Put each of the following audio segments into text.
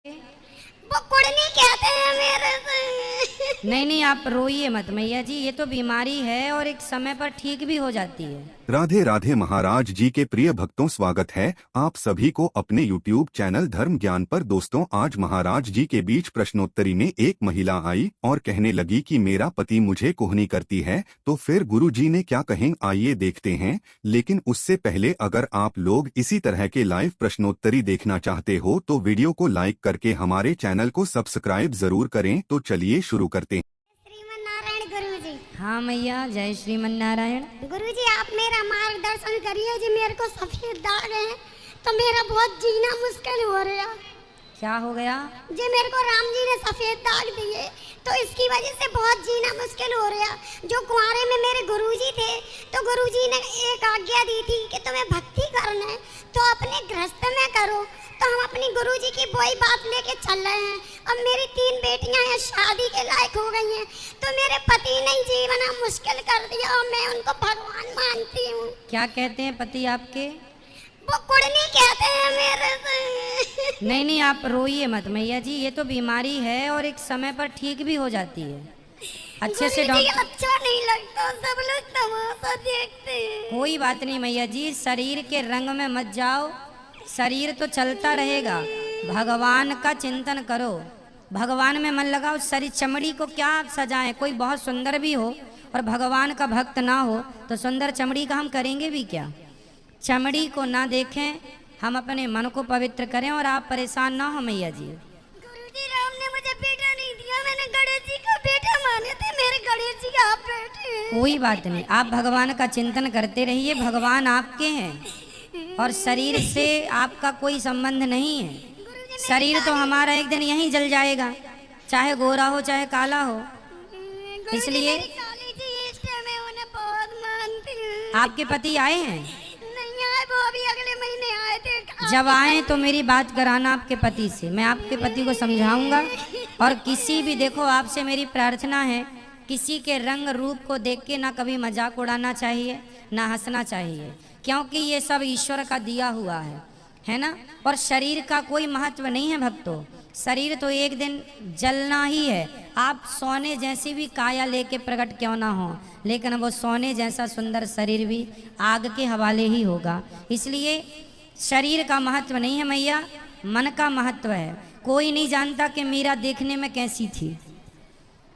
वो कुड़नी कहते हैं मेरे से। नहीं नहीं, आप रोइए मत मैया जी, ये तो बीमारी है और एक समय पर ठीक भी हो जाती है। राधे राधे महाराज जी के प्रिय भक्तों, स्वागत है आप सभी को अपने YouTube चैनल धर्म ज्ञान पर। दोस्तों, आज महाराज जी के बीच प्रश्नोत्तरी में एक महिला आई और कहने लगी कि मेरा पति मुझे कोहनी करती है, तो फिर गुरु जी ने क्या कहें, आइए देखते हैं। लेकिन उससे पहले अगर आप लोग इसी तरह के लाइव प्रश्नोत्तरी देखना चाहते हो तो वीडियो को लाइक करके हमारे चैनल को सब्सक्राइब जरूर करें। तो चलिए शुरू करते हैं। श्रीमन्नारायण गुरु जी। हाँ मैया, जय श्रीमन नारायण। गुरु जी, आप मेरा मार्गदर्शन करिए जी। मेरे को सफेद दाग है तो मेरा बहुत जीना मुश्किल हो रहा। क्या हो गया जी, मेरे को राम जी ने सफेद दाग दिए तो इसकी वजह से बहुत जीना मुश्किल हो रहा। जो कुंवारे में मेरे गुरुजी थे तो गुरुजी ने एक आज्ञा दी थी कि तुम्हें भक्ति करना है तो अपने गृहस्थ में करो। तो हम अपनी गुरुजी की वही बात लेके चल रहे हैं। अब मेरी 3 बेटियां हैं, शादी के लायक हो गई हैं, तो मेरे पति ने जीवन मुश्किल कर दिया और मैं उनको भगवान मानती हूँ। क्या कहते हैं पति आपके? वो कुड़नी कहते हैं मेरे से। नहीं नहीं, आप रोइए मत मैया जी, ये तो बीमारी है और एक समय पर ठीक भी हो जाती है। अच्छे से डॉक्टर। अच्छा नहीं लगता, सब लोग तमाशा देखते हैं। कोई बात नहीं मैया जी, शरीर के रंग में मत जाओ, शरीर तो चलता रहेगा। भगवान का चिंतन करो, भगवान में मन लगाओ। शरीर चमड़ी को क्या आप सजाएं? कोई बहुत सुंदर भी हो और भगवान का भक्त ना हो तो सुंदर चमड़ी का हम करेंगे भी क्या? चमड़ी को ना देखें, हम अपने मन को पवित्र करें और आप परेशान ना हो मैया जी। गुरुजी, राम ने मुझे बेटा नहीं दिया, मैंने गणेश जी का बेटा माने थे। मेरे गणेश जी आप बेटे हैं। कोई बात नहीं, आप भगवान का चिंतन करते रहिए। भगवान आपके हैं और शरीर से आपका कोई संबंध नहीं है। शरीर तो हमारा एक दिन यहीं जल जाएगा, चाहे गोरा हो चाहे काला हो। इसलिए आपके पति आए हैं? नहीं आए, वो अभी अगले महीने आए थे। जब आए तो मेरी बात कराना आपके पति से, मैं आपके पति को समझाऊंगा। और किसी भी, देखो आपसे मेरी प्रार्थना है, किसी के रंग रूप को देख के ना कभी मजाक उड़ाना चाहिए ना हंसना चाहिए, क्योंकि ये सब ईश्वर का दिया हुआ है ना। और शरीर का कोई महत्व नहीं है भक्तों, शरीर तो एक दिन जलना ही है। आप सोने जैसी भी काया लेके प्रकट क्यों ना हो, लेकिन वो सोने जैसा सुंदर शरीर भी आग के हवाले ही होगा। इसलिए शरीर का महत्व नहीं है मैया, मन का महत्व है। कोई नहीं जानता कि मीरा देखने में कैसी थी,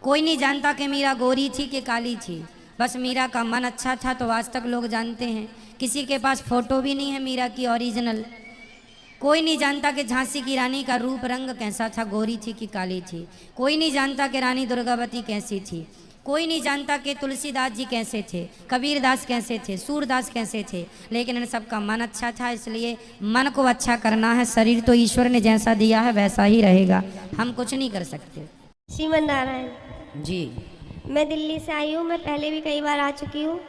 कोई नहीं जानता कि मीरा गोरी थी कि काली थी। बस मीरा का मन अच्छा था तो आज तक लोग जानते हैं। किसी के पास फोटो भी नहीं है मीरा की ओरिजिनल। कोई नहीं जानता कि झांसी की रानी का रूप रंग कैसा था, गोरी थी कि काली थी। कोई नहीं जानता कि रानी दुर्गावती कैसी थी। कोई नहीं जानता कि तुलसीदास जी कैसे थे, कबीरदास कैसे थे, सूरदास कैसे थे। लेकिन इन सबका मन अच्छा था, इसलिए मन को अच्छा करना है। शरीर तो ईश्वर ने जैसा दिया है वैसा ही रहेगा, हम कुछ नहीं कर सकते। श्रीमन नारायण जी, मैं दिल्ली से आई हूँ। मैं पहले भी कई बार आ चुकी हूँ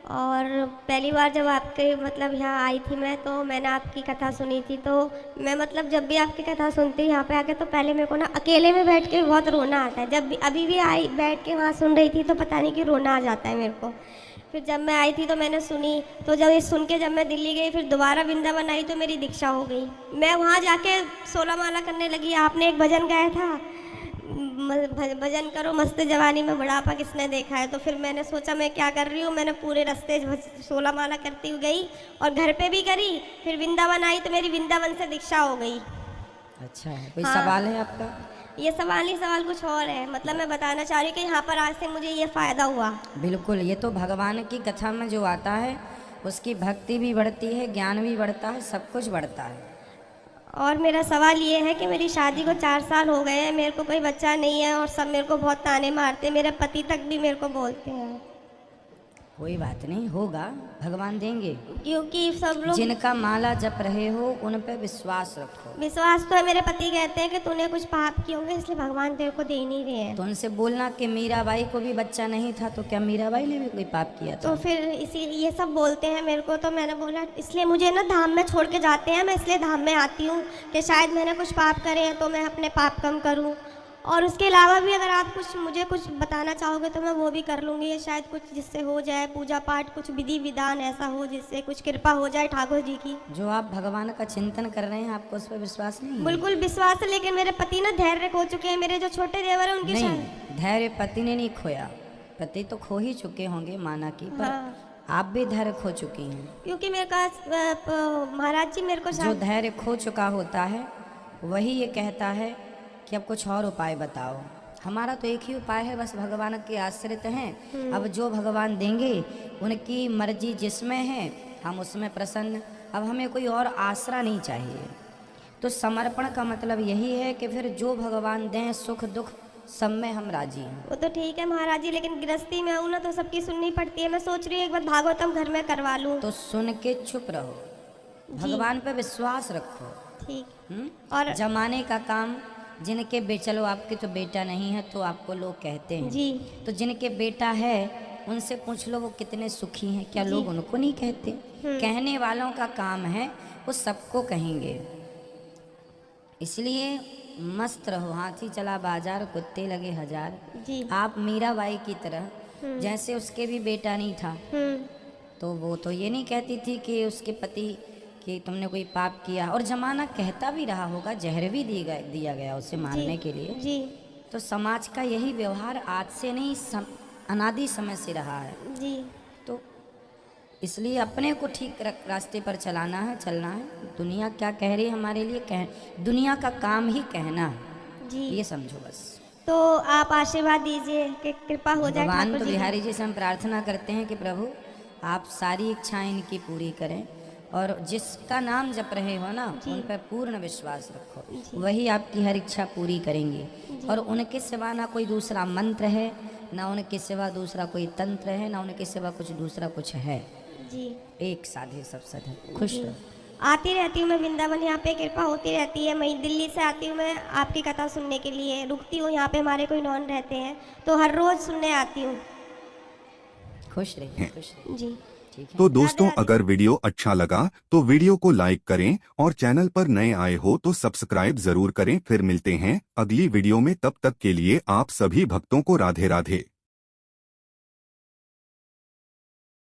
और पहली बार जब आपके मतलब यहाँ आई थी मैं, तो मैंने आपकी कथा सुनी थी। तो मैं मतलब जब भी आपकी कथा सुनती यहाँ पे आके, तो पहले मेरे को ना अकेले में बैठ के बहुत रोना आता है। जब भी अभी भी आई बैठ के वहाँ सुन रही थी तो पता नहीं कि रोना आ जाता है मेरे को। फिर जब मैं आई थी तो मैंने सुनी, तो जब ये सुन के जब मैं दिल्ली गई, फिर दोबारा वृंदावन आई तो मेरी दीक्षा हो गई। मैं वहाँ जाके 16 माला करने लगी। आपने एक भजन गाया था, भजन करो मस्त जवानी में बुढ़ापा किसने देखा है। तो फिर मैंने सोचा मैं क्या कर रही हूँ, मैंने पूरे रास्ते 16 माला करती हुई गई और घर पे भी करी। फिर वृंदावन आई तो मेरी वृंदावन से दीक्षा हो गई। अच्छा है। कोई हाँ। सवाल है आपका? ये सवाल नहीं, सवाल कुछ और है। मतलब मैं बताना चाह रही हूँ कि यहाँ पर आज से मुझे ये फ़ायदा हुआ। बिल्कुल, ये तो भगवान की कथा में जो आता है उसकी भक्ति भी बढ़ती है, ज्ञान भी बढ़ता है, सब कुछ बढ़ता है। और मेरा सवाल ये है कि मेरी शादी को 4 साल हो गए हैं, मेरे को कोई बच्चा नहीं है और सब मेरे को बहुत ताने मारते हैं। मेरे पति तक भी मेरे को बोलते हैं। कोई बात नहीं, होगा, भगवान देंगे। क्योंकि सब लोग जिनका माला जप रहे हो उन पे विश्वास रखो। विश्वास तो है। मेरे पति कहते हैं कि तूने कुछ पाप किए होंगे इसलिए भगवान तेरे को दे ही नहीं रहे हैं। तो उनसे बोलना कि मीराबाई को भी बच्चा नहीं था, तो क्या मीराबाई ने भी कोई पाप किया था? तो फिर इसी ये सब बोलते हैं मेरे को। तो मैंने बोला इसलिए मुझे ना धाम में छोड़ के जाते हैं, मैं इसलिए धाम में आती हूँ कि शायद मैंने कुछ पाप करे हैं तो मैं अपने पाप कम करूँ। और उसके अलावा भी अगर आप मुझे कुछ बताना चाहोगे तो मैं वो भी कर लूँगी। या शायद कुछ जिससे हो जाए पूजा पाठ, कुछ विधि विधान ऐसा हो जिससे कुछ कृपा हो जाए ठाकुर जी की। जो आप भगवान का चिंतन कर रहे हैं, आपको उस पर विश्वास नहीं है? बिल्कुल विश्वास है, लेकिन मेरे पति ना धैर्य खो चुके हैं। मेरे जो छोटे देवर हैं उनकी नहीं, धैर्य पति ने नहीं खोया। पति तो खो ही चुके होंगे माना की, पर हाँ। आप भी धैर्य खो चुकी हैं। क्योंकि मेरे पास महाराज जी मेरे को जो धैर्य खो चुका होता है वही ये कहता है कि अब कुछ और उपाय बताओ। हमारा तो एक ही उपाय है, बस भगवान के आश्रित हैं। अब जो भगवान देंगे उनकी मर्जी जिसमें है हम उसमें प्रसन्न। अब हमें कोई और आसरा नहीं चाहिए। तो समर्पण का मतलब यही है कि फिर जो भगवान दें, सुख दुख सब में हम राजी हैं। वो तो ठीक है महाराज जी, लेकिन गृहस्थी में हूँ ना तो सबकी सुननी पड़ती है। मैं सोच रही हूँ एक बार भागवतम घर में करवा लूँ। तो सुन के चुप रहो, भगवान पे विश्वास रखो। ठीक। और जमाने का काम जिनके चलो आपके तो बेटा नहीं है तो आपको लोग कहते हैं जी, तो जिनके बेटा है उनसे पूछ लो वो कितने सुखी हैं। क्या लोग उनको नहीं कहते? कहने वालों का काम है, वो सबको कहेंगे। इसलिए मस्त रहो। हाथी चला बाजार, कुत्ते लगे हजार। जी। आप मीराबाई की तरह, जैसे उसके भी बेटा नहीं था तो वो तो ये नहीं कहती थी कि उसके पति कि तुमने कोई पाप किया। और जमाना कहता भी रहा होगा, जहर भी दिया गया उसे मारने के लिए। जी। तो समाज का यही व्यवहार आज से नहीं, अनादि समय से रहा है। जी। तो इसलिए अपने को ठीक रास्ते पर चलाना है, चलना है। दुनिया क्या कह रही है हमारे लिए, दुनिया का काम ही कहना है। जी। ये समझो बस। तो आप आशीर्वाद दीजिए कि कृपा हो जाए भगवान ठाकुर तो जी की। बिहारी जी से हम प्रार्थना करते हैं कि प्रभु आप सारी इच्छाएं इनकी पूरी करें, और जिसका नाम जप रहे हो ना उन पर पूर्ण विश्वास रखो, वही आपकी हर इच्छा पूरी करेंगे। और उनके सिवा ना कोई दूसरा मंत्र है, ना उनके सिवा दूसरा कोई तंत्र है, ना उनके सिवा कुछ दूसरा कुछ है। जी। एक साधे सब सधे। खुश रहो। आती रहती हूँ मैं वृंदावन, यहाँ पे कृपा होती रहती है। मैं दिल्ली से आती हूँ मैं आपकी कथा सुनने के लिए, रुकती हूँ यहाँ पे, हमारे कोई नॉन रहते हैं तो हर रोज सुनने आती हूँ। खुश रहिए, खुश रहिए। जी। ठीक है। तो दोस्तों अगर वीडियो अच्छा लगा तो वीडियो को लाइक करें और चैनल पर नए आए हो तो सब्सक्राइब जरूर करें। फिर मिलते हैं अगली वीडियो में, तब तक के लिए आप सभी भक्तों को राधे राधे।